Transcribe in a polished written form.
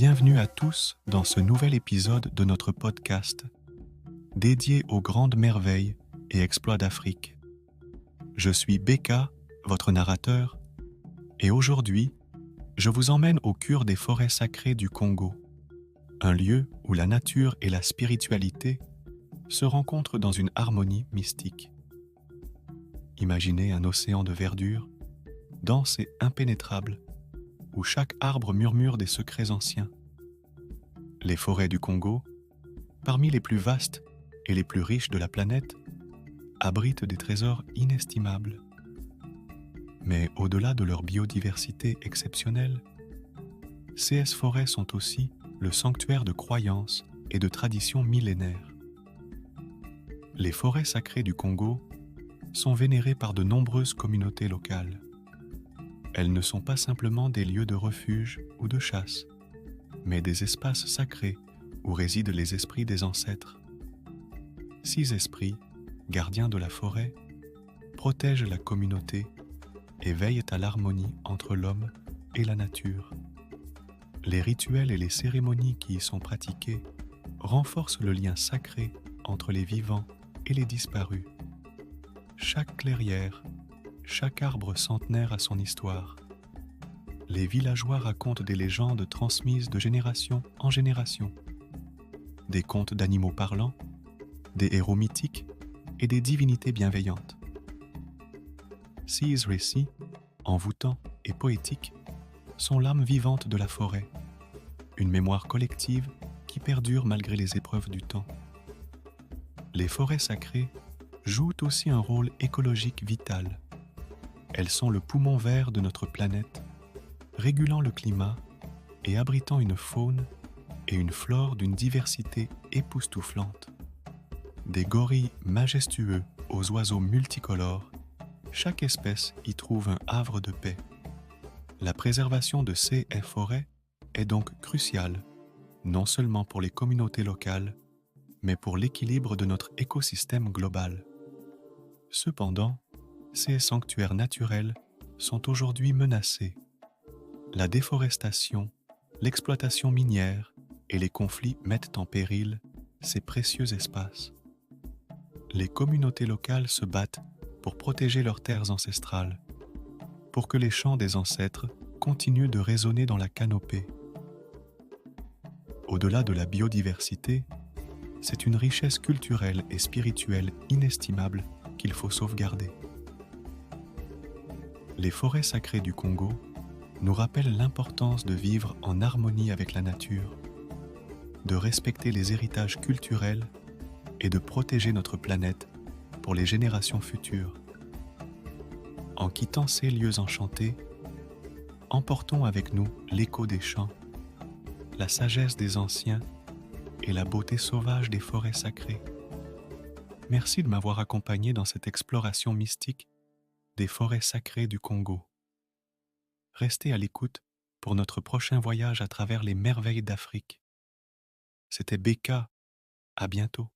Bienvenue à tous dans ce nouvel épisode de notre podcast dédié aux grandes merveilles et exploits d'Afrique. Je suis Beka, votre narrateur, et aujourd'hui, je vous emmène au cœur des forêts sacrées du Congo, un lieu où la nature et la spiritualité se rencontrent dans une harmonie mystique. Imaginez un océan de verdure, dense et impénétrable, où chaque arbre murmure des secrets anciens. Les forêts du Congo, parmi les plus vastes et les plus riches de la planète, abritent des trésors inestimables. Mais au-delà de leur biodiversité exceptionnelle, ces forêts sont aussi le sanctuaire de croyances et de traditions millénaires. Les forêts sacrées du Congo sont vénérées par de nombreuses communautés locales. Elles ne sont pas simplement des lieux de refuge ou de chasse, mais des espaces sacrés où résident les esprits des ancêtres. 6 esprits, gardiens de la forêt, protègent la communauté et veillent à l'harmonie entre l'homme et la nature. Les rituels et les cérémonies qui y sont pratiqués renforcent le lien sacré entre les vivants et les disparus. Chaque clairière, chaque arbre centenaire a son histoire. Les villageois racontent des légendes transmises de génération en génération. Des contes d'animaux parlants, des héros mythiques et des divinités bienveillantes. Ces récits, envoûtants et poétiques, sont l'âme vivante de la forêt, une mémoire collective qui perdure malgré les épreuves du temps. Les forêts sacrées jouent aussi un rôle écologique vital. Elles sont le poumon vert de notre planète, régulant le climat et abritant une faune et une flore d'une diversité époustouflante. Des gorilles majestueux aux oiseaux multicolores, chaque espèce y trouve un havre de paix. La préservation de ces forêts est donc cruciale, non seulement pour les communautés locales, mais pour l'équilibre de notre écosystème global. Cependant, ces sanctuaires naturels sont aujourd'hui menacés. La déforestation, l'exploitation minière et les conflits mettent en péril ces précieux espaces. Les communautés locales se battent pour protéger leurs terres ancestrales, pour que les chants des ancêtres continuent de résonner dans la canopée. Au-delà de la biodiversité, c'est une richesse culturelle et spirituelle inestimable qu'il faut sauvegarder. Les forêts sacrées du Congo nous rappellent l'importance de vivre en harmonie avec la nature, de respecter les héritages culturels et de protéger notre planète pour les générations futures. En quittant ces lieux enchantés, emportons avec nous l'écho des chants, la sagesse des anciens et la beauté sauvage des forêts sacrées. Merci de m'avoir accompagné dans cette exploration mystique des forêts sacrées du Congo. Restez à l'écoute pour notre prochain voyage à travers les merveilles d'Afrique. C'était Beka, à bientôt.